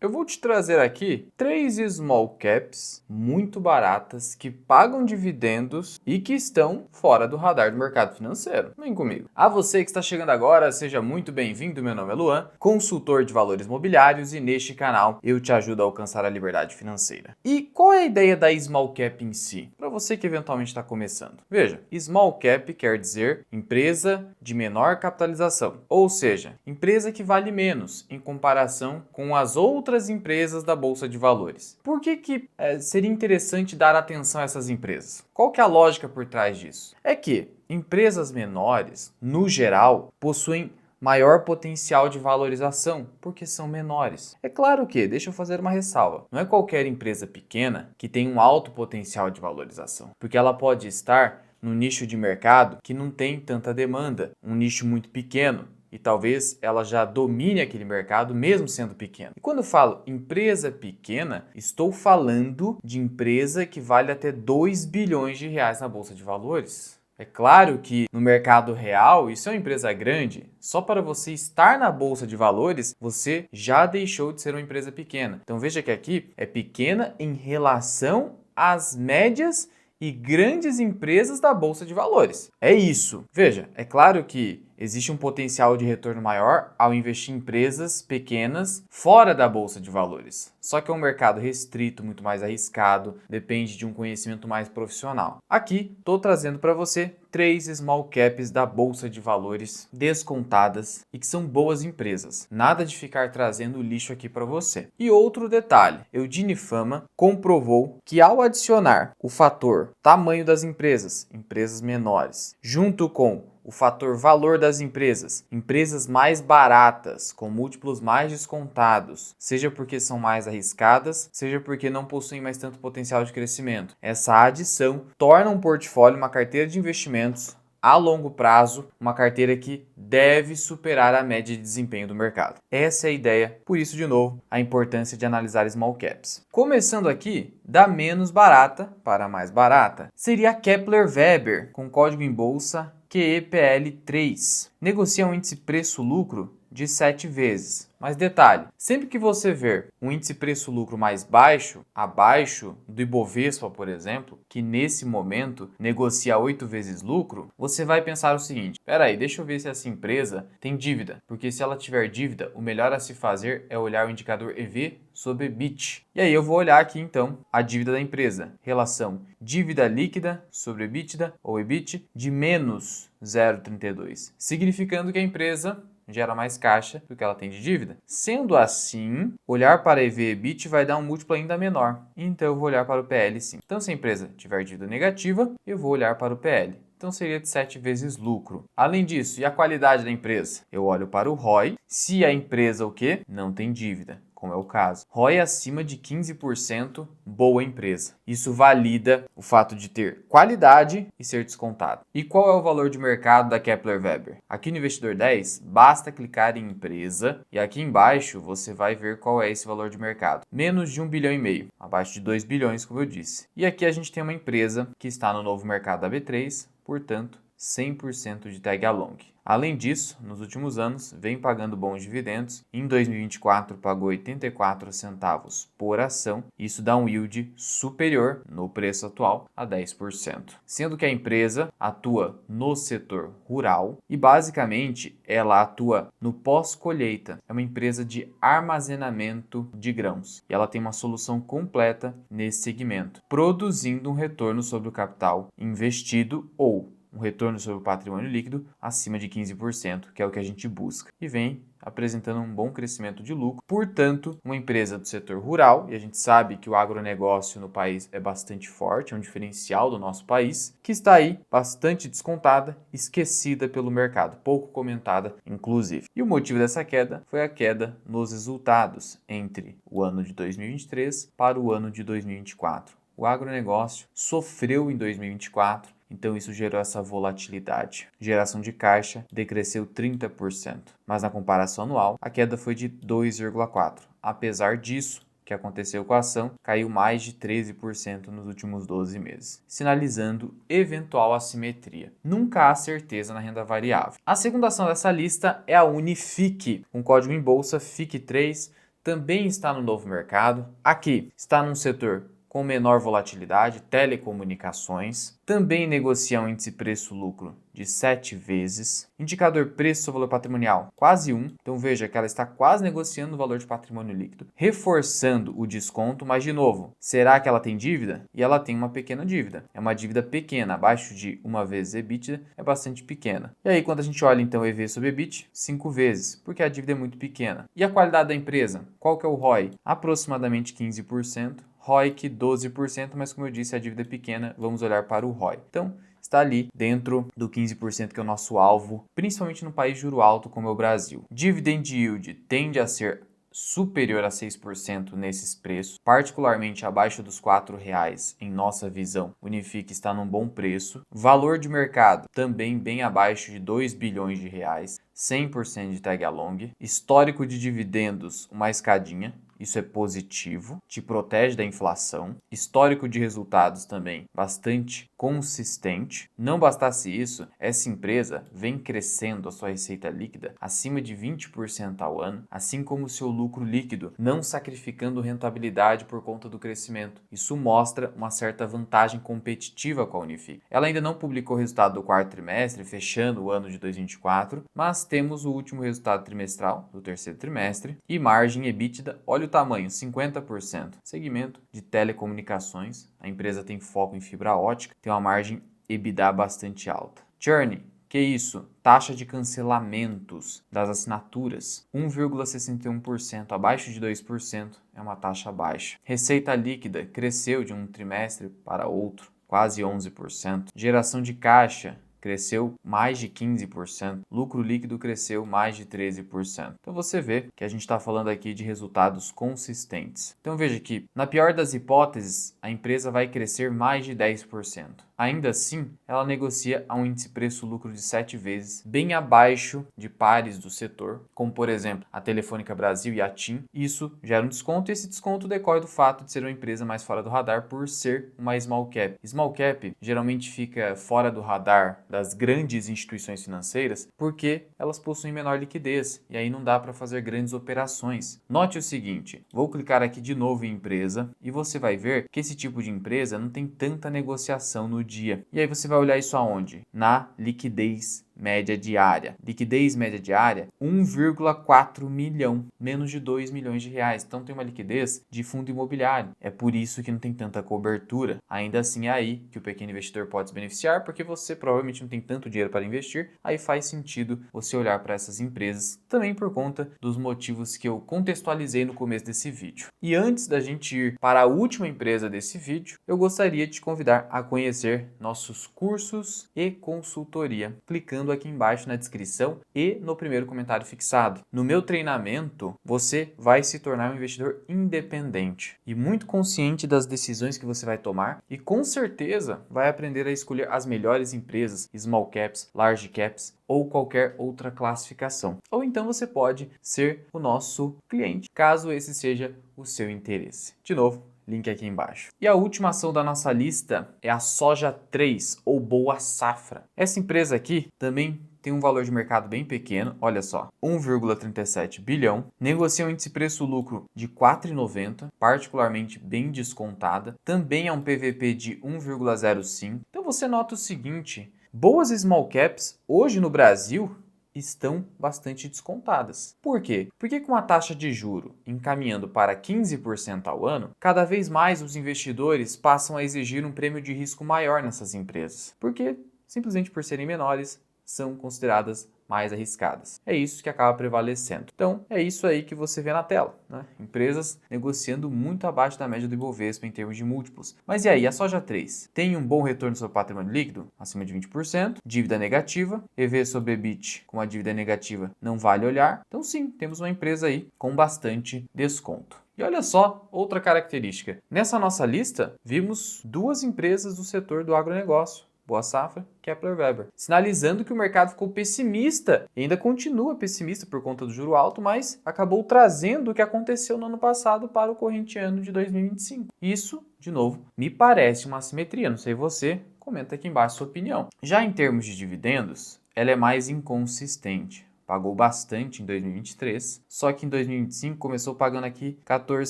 Eu vou te trazer aqui 3 small caps muito baratas que pagam dividendos e que estão fora do radar do mercado financeiro. Vem comigo. A você que está chegando agora, seja muito bem-vindo. Meu nome é Luan, consultor de valores mobiliários, e neste canal eu te ajudo a alcançar a liberdade financeira. E qual é a ideia da small cap em si? Para você que eventualmente está começando. Veja, small cap quer dizer empresa de menor capitalização, ou seja, empresa que vale menos em comparação com as outras empresas da Bolsa de Valores. Por que seria interessante dar atenção a essas empresas? Qual que é a lógica por trás disso? É que empresas menores, no geral, possuem maior potencial de valorização, porque são menores. É claro que, deixa eu fazer uma ressalva, não é qualquer empresa pequena que tem um alto potencial de valorização, porque ela pode estar num nicho de mercado que não tem tanta demanda, um nicho muito pequeno, e talvez ela já domine aquele mercado mesmo sendo pequena. E quando eu falo empresa pequena, estou falando de empresa que vale até 2 bilhões de reais na Bolsa de Valores. É claro que no mercado real isso é uma empresa grande. Só para você estar na Bolsa de Valores, você já deixou de ser uma empresa pequena. Então veja que aqui é pequena em relação às médias e grandes empresas da Bolsa de Valores. É isso. Veja, é claro que existe um potencial de retorno maior ao investir em empresas pequenas fora da Bolsa de Valores. Só que é um mercado restrito, muito mais arriscado, depende de um conhecimento mais profissional. Aqui, estou trazendo para você 3 small caps da Bolsa de Valores descontadas e que são boas empresas. Nada de ficar trazendo lixo aqui para você. E outro detalhe, Eudine Fama comprovou que ao adicionar o fator tamanho das empresas, empresas menores, junto com o fator valor das empresas, empresas mais baratas, com múltiplos mais descontados, seja porque são mais arriscadas, seja porque não possuem mais tanto potencial de crescimento. Essa adição torna um portfólio, uma carteira de investimentos a longo prazo, uma carteira que deve superar a média de desempenho do mercado. Essa é a ideia, por isso, de novo, a importância de analisar small caps. Começando aqui, da menos barata para a mais barata, seria a Kepler Weber, com código em bolsa QEPL3. Negocia um índice preço-lucro de 7 vezes. Mas detalhe, sempre que você ver um índice preço-lucro mais baixo, abaixo do Ibovespa, por exemplo, que nesse momento negocia 8 vezes lucro, você vai pensar o seguinte: peraí, deixa eu ver se essa empresa tem dívida, porque se ela tiver dívida, o melhor a se fazer é olhar o indicador EV sobre EBIT. E aí eu vou olhar aqui então a dívida da empresa, relação dívida líquida sobre EBITDA ou EBIT de menos 0,32, significando que a empresa gera mais caixa do que ela tem de dívida. Sendo assim, olhar para EV/EBIT vai dar um múltiplo ainda menor. Então eu vou olhar para o PL sim. Então se a empresa tiver dívida negativa, eu vou olhar para o PL. Então seria de 7 vezes lucro. Além disso, e a qualidade da empresa? Eu olho para o ROI. Se a empresa o quê? Não tem dívida, como é o caso. ROI acima de 15%, boa empresa. Isso valida o fato de ter qualidade e ser descontado. E qual é o valor de mercado da Kepler Weber? Aqui no Investidor 10, basta clicar em empresa e aqui embaixo você vai ver qual é esse valor de mercado. Menos de 1,5 bilhão, abaixo de 2 bilhões, como eu disse. E aqui a gente tem uma empresa que está no novo mercado da B3, portanto, 100% de tag along. Além disso, nos últimos anos, vem pagando bons dividendos. Em 2024, pagou 84 centavos por ação. Isso dá um yield superior, no preço atual, a 10%. Sendo que a empresa atua no setor rural e, basicamente, ela atua no pós-colheita. É uma empresa de armazenamento de grãos. E ela tem uma solução completa nesse segmento, produzindo um retorno sobre o capital investido ou um retorno sobre o patrimônio líquido acima de 15%, que é o que a gente busca. E vem apresentando um bom crescimento de lucro. Portanto, uma empresa do setor rural, e a gente sabe que o agronegócio no país é bastante forte, é um diferencial do nosso país, que está aí bastante descontada, esquecida pelo mercado, pouco comentada, inclusive. E o motivo dessa queda foi a queda nos resultados entre o ano de 2023 para o ano de 2024. O agronegócio sofreu em 2024, então isso gerou essa volatilidade. Geração de caixa decresceu 30%, mas na comparação anual a queda foi de 2,4%. Apesar disso, o que aconteceu com a ação caiu mais de 13% nos últimos 12 meses, sinalizando eventual assimetria. Nunca há certeza na renda variável. A segunda ação dessa lista é a Unifique, com código em bolsa FIC3, também está no novo mercado. Aqui está num setor com menor volatilidade, telecomunicações. Também negocia um índice preço-lucro de 7 vezes. Indicador preço sobre valor patrimonial, quase 1. Então veja que ela está quase negociando o valor de patrimônio líquido, reforçando o desconto, mas de novo, será que ela tem dívida? E ela tem uma pequena dívida. É uma dívida pequena, abaixo de 1 vezes EBITDA, é bastante pequena. E aí quando a gente olha então EV sobre EBIT, 5 vezes, porque a dívida é muito pequena. E a qualidade da empresa? Qual que é o ROI? Aproximadamente 15%. ROIC 12%, mas como eu disse, a dívida é pequena, vamos olhar para o ROI. Então, está ali dentro do 15% que é o nosso alvo, principalmente no país de juro alto como é o Brasil. Dividend yield tende a ser superior a 6% nesses preços, particularmente abaixo dos R$ 4,00 em nossa visão. O Unifique está num bom preço. Valor de mercado também bem abaixo de 2 bilhões de reais, 100% de tag along. Histórico de dividendos, uma escadinha. Isso é positivo, te protege da inflação. Histórico de resultados também bastante consistente. Não bastasse isso, essa empresa vem crescendo a sua receita líquida acima de 20% ao ano, assim como o seu lucro líquido, não sacrificando rentabilidade por conta do crescimento. Isso mostra uma certa vantagem competitiva com a Unifique. Ela ainda não publicou o resultado do quarto trimestre, fechando o ano de 2024, mas temos o último resultado trimestral do terceiro trimestre e margem EBITDA, olha o tamanho, 50%. Segmento de telecomunicações, a empresa tem foco em fibra ótica, tem uma margem EBITDA bastante alta. Churn, que isso? Taxa de cancelamentos das assinaturas, 1,61%, abaixo de 2%, é uma taxa baixa. Receita líquida cresceu de um trimestre para outro, quase 11%. Geração de caixa cresceu mais de 15%, lucro líquido cresceu mais de 13%. Então você vê que a gente está falando aqui de resultados consistentes. Então veja que, na pior das hipóteses, a empresa vai crescer mais de 10%. Ainda assim, ela negocia a um índice preço-lucro de 7 vezes, bem abaixo de pares do setor, como por exemplo a Telefônica Brasil e a TIM. Isso gera um desconto e esse desconto decorre do fato de ser uma empresa mais fora do radar por ser uma small cap. Small cap geralmente fica fora do radar das grandes instituições financeiras porque elas possuem menor liquidez e aí não dá para fazer grandes operações. Note o seguinte, vou clicar aqui de novo em empresa e você vai ver que esse tipo de empresa não tem tanta negociação no dia. E aí você vai olhar isso aonde? Na liquidez média diária. Liquidez média diária, 1,4 milhão, menos de 2 milhões de reais. Então tem uma liquidez de fundo imobiliário. É por isso que não tem tanta cobertura. Ainda assim é aí que o pequeno investidor pode se beneficiar, porque você provavelmente não tem tanto dinheiro para investir. Aí faz sentido você olhar para essas empresas, também por conta dos motivos que eu contextualizei no começo desse vídeo. E antes da gente ir para a última empresa desse vídeo, eu gostaria de te convidar a conhecer nossos cursos e consultoria, clicando aqui embaixo na descrição e no primeiro comentário fixado. No meu treinamento, você vai se tornar um investidor independente e muito consciente das decisões que você vai tomar e com certeza vai aprender a escolher as melhores empresas, small caps, large caps ou qualquer outra classificação. Ou então você pode ser o nosso cliente, caso esse seja o seu interesse. De novo, link aqui embaixo. E a última ação da nossa lista é a Soja 3 ou Boa Safra. Essa empresa aqui também tem um valor de mercado bem pequeno, olha só, 1,37 bilhão, negocia um índice preço-lucro de 4,90, particularmente bem descontada, também é um PVP de 1,05. Então você nota o seguinte, boas small caps hoje no Brasil estão bastante descontadas. Por quê? Porque com a taxa de juro encaminhando para 15% ao ano, cada vez mais os investidores passam a exigir um prêmio de risco maior nessas empresas. Porque, simplesmente por serem menores, são consideradas mais arriscadas. É isso que acaba prevalecendo. Então, é isso aí que você vê na tela, né? Empresas negociando muito abaixo da média do Ibovespa em termos de múltiplos. Mas e aí, a Soja 3 tem um bom retorno sobre o patrimônio líquido, acima de 20%, dívida negativa, EV sobre EBIT com a dívida negativa não vale olhar. Então sim, temos uma empresa aí com bastante desconto. E olha só, outra característica. Nessa nossa lista, vimos duas empresas do setor do agronegócio. Boa Safra, Kepler Weber, sinalizando que o mercado ficou pessimista e ainda continua pessimista por conta do juro alto, mas acabou trazendo o que aconteceu no ano passado para o corrente ano de 2025. Isso, de novo, me parece uma assimetria, não sei você, comenta aqui embaixo a sua opinião. Já em termos de dividendos, ela é mais inconsistente. pagou bastante em 2023, só que em 2025 começou pagando aqui 14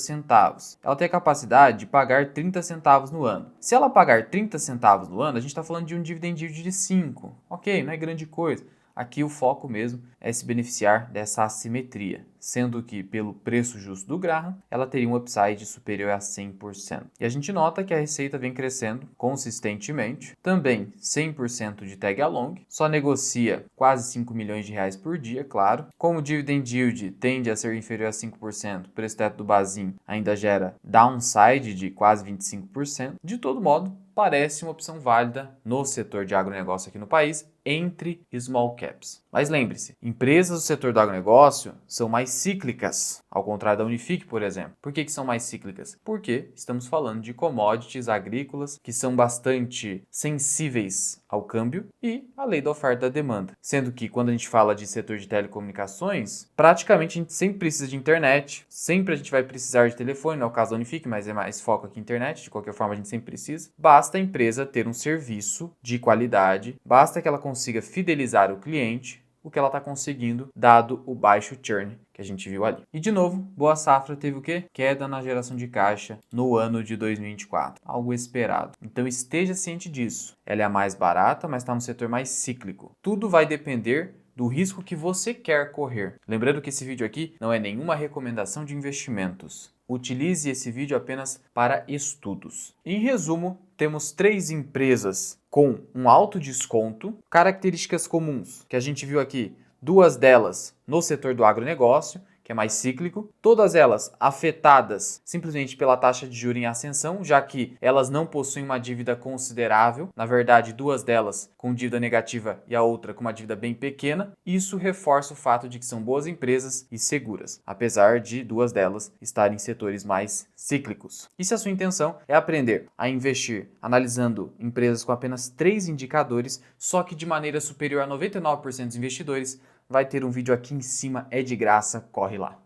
centavos. Ela tem a capacidade de pagar 30 centavos no ano. Se ela pagar 30 centavos no ano, a gente está falando de um dividend yield de 5. Ok, não é grande coisa. Aqui o foco mesmo é se beneficiar dessa assimetria, sendo que pelo preço justo do Graham, ela teria um upside superior a 100%. E a gente nota que a receita vem crescendo consistentemente, também 100% de tag along, só negocia quase 5 milhões de reais por dia, claro. Como o dividend yield tende a ser inferior a 5%, o preço teto do Bazin ainda gera downside de quase 25%. De todo modo, parece uma opção válida no setor de agronegócio aqui no país, entre small caps. Mas lembre-se, empresas do setor do agronegócio são mais cíclicas, ao contrário da Unifique, por exemplo. Por que são mais cíclicas? Porque estamos falando de commodities agrícolas que são bastante sensíveis ao câmbio e à lei da oferta e da demanda. Sendo que quando a gente fala de setor de telecomunicações, praticamente a gente sempre precisa de internet, sempre a gente vai precisar de telefone, não é o caso da Unifique, mas é mais foco aqui em internet, de qualquer forma a gente sempre precisa. Basta a empresa ter um serviço de qualidade, basta que ela consiga fidelizar o cliente, o que ela está conseguindo, dado o baixo churn que a gente viu ali. E de novo, Boa Safra teve o quê? Queda na geração de caixa no ano de 2024. Algo esperado. Então esteja ciente disso. Ela é a mais barata, mas está no setor mais cíclico. Tudo vai depender do risco que você quer correr. Lembrando que esse vídeo aqui não é nenhuma recomendação de investimentos. Utilize esse vídeo apenas para estudos. Em resumo, temos 3 empresas com um alto desconto, características comuns que a gente viu aqui, 2 delas no setor do agronegócio, que é mais cíclico, todas elas afetadas simplesmente pela taxa de juros em ascensão, já que elas não possuem uma dívida considerável, na verdade 2 delas com dívida negativa e a outra com uma dívida bem pequena. Isso reforça o fato de que são boas empresas e seguras, apesar de 2 delas estarem em setores mais cíclicos. E se a sua intenção é aprender a investir analisando empresas com apenas 3 indicadores, só que de maneira superior a 99% dos investidores, vai ter um vídeo aqui em cima, é de graça, corre lá.